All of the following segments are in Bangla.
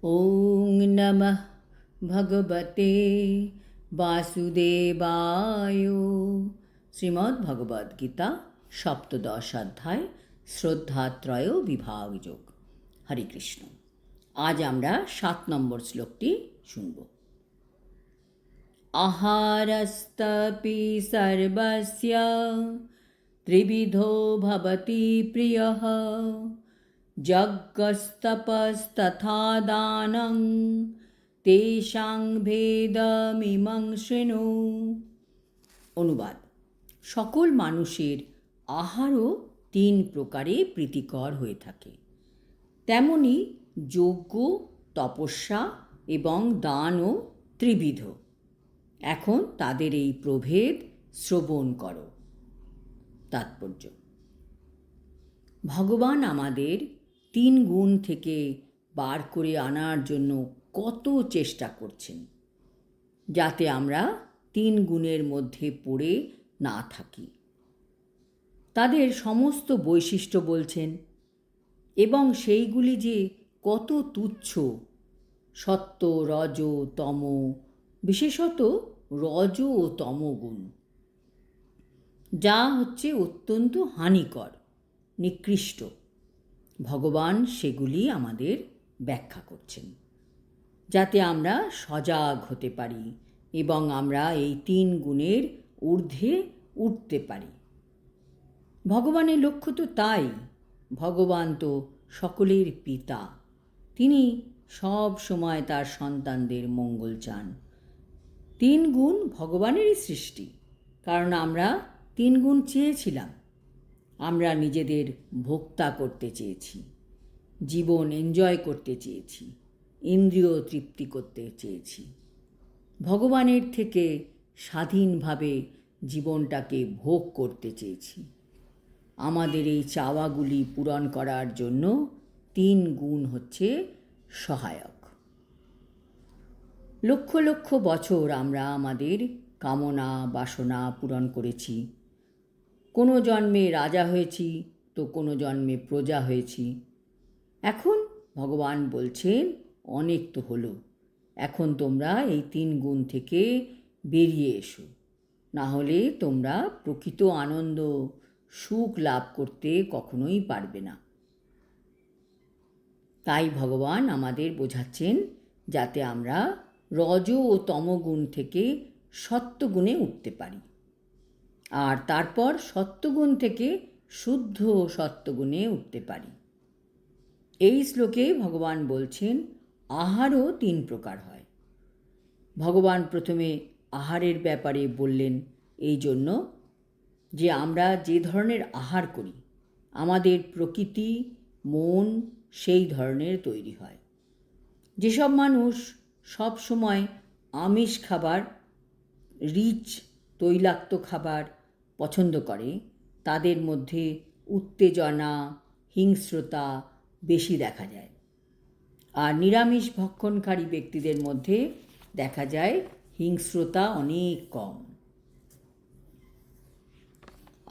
ওং নমঃ ভগবতে বাসুদেবায়। শ্রীমদ্ ভগবদ গীতা সপ্তদশ অধ্যায় শ্রদ্ধাত্রয় বিভাগযোগ। হরে কৃষ্ণ। আজ আমরা 7 নম্বর শ্লোকটি শুনব। আহারস্তপি সর্বস্য ত্রিবিধো ভবতি প্রিয়ঃ যজ্ঞস্তপস্তথা দানং তেষাং ভেদমিমং শৃণু। অনুবাদ: সকল মানুষের আহারও 3 প্রকারে প্রীতিকর হয়ে থাকে, তেমনি যজ্ঞ, তপস্যা এবং দানও ত্রিবিধ। এখন তাদের এই প্রভেদ শ্রবণ করো। তাৎপর্য: ভগবান আমাদের 3 গুণ থেকে বার করে আনার জন্য কত চেষ্টা করছেন, যাতে আমরা 3 গুণের মধ্যে পড়ে না থাকি। তাদের সমস্ত বৈশিষ্ট্য বলছেন এবং সেইগুলি যে কত তুচ্ছ, সত্য, রজ, তম, বিশেষত রজ ও তম গুণ, যা হচ্ছে অত্যন্ত হানিকর, নিকৃষ্ট। ভগবান সেগুলি আমাদের ব্যাখ্যা করছেন, যাতে আমরা সজাগ হতে পারি এবং আমরা এই 3 গুণের ঊর্ধ্বে উঠতে পারি। ভগবানের লক্ষ্য তো তাই। ভগবান তো সকলের পিতা। তিনি সব সময় তার সন্তানদের মঙ্গল চান। 3 গুণ ভগবানেরই সৃষ্টি, কারণ আমরা 3 গুণ চেয়েছিলাম। আমরা নিজেদের ভোক্তা করতে চেয়েছি, জীবন এনজয় করতে চেয়েছি, ইন্দ্রিয় তৃপ্তি করতে চেয়েছি, ভগবানের থেকে স্বাধীনভাবে জীবনটাকে ভোগ করতে চেয়েছি। আমাদের এই চাওয়াগুলি পূরণ করার জন্য 3 গুণ হচ্ছে সহায়ক। লক্ষ লক্ষ বছর আমরা আমাদের কামনা বাসনা পূরণ করেছি। কোনো জন্মে রাজা হয়েছি, তো কোনো জন্মে প্রজা হয়েছি। এখন ভগবান বলছেন, অনেক তো হলো, এখন তোমরা এই 3 গুণ থেকে বেরিয়ে এসো, না হলে তোমরা প্রকৃত আনন্দ, সুখ লাভ করতে কখনোই পারবে না। তাই ভগবান আমাদের বোঝাচ্ছেন, যাতে আমরা রজ ও তম গুণ থেকে সত্ত্বগুণে উঠতে পারি, আর তারপর সত্ত্বগুণ থেকে শুদ্ধ সত্ত্বগুণে উঠতে পারি। এই শ্লোকে ভগবান বলছেন, আহারও 3 প্রকার হয়। ভগবান প্রথমে আহারের ব্যাপারে বললেন এই জন্য যে আমরা যে ধরনের আহার করি, আমাদের প্রকৃতি, মন সেই ধরনের তৈরি হয়। যেসব মানুষ সব সময় আমিষ খাবার, রিচ তৈলাক্ত খাবার পছন্দ করে, তাদের মধ্যে উত্তেজনা, হিংস্রতা বেশি দেখা যায়। আর নিরামিষ ভক্ষণকারী ব্যক্তিদের মধ্যে দেখা যায় হিংস্রতা অনেক কম।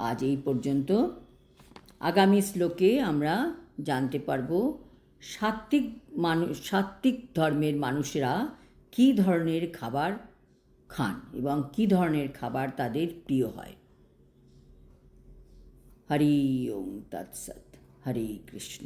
আজ এই পর্যন্ত। আগামী শ্লোকে আমরা জানতে পারব সাত্ত্বিক ধর্মের মানুষেরা কী ধরনের খাবার খান এবং কী ধরনের খাবার তাদের প্রিয় হয়। হরি ওম তৎসৎ। হরে কৃষ্ণ।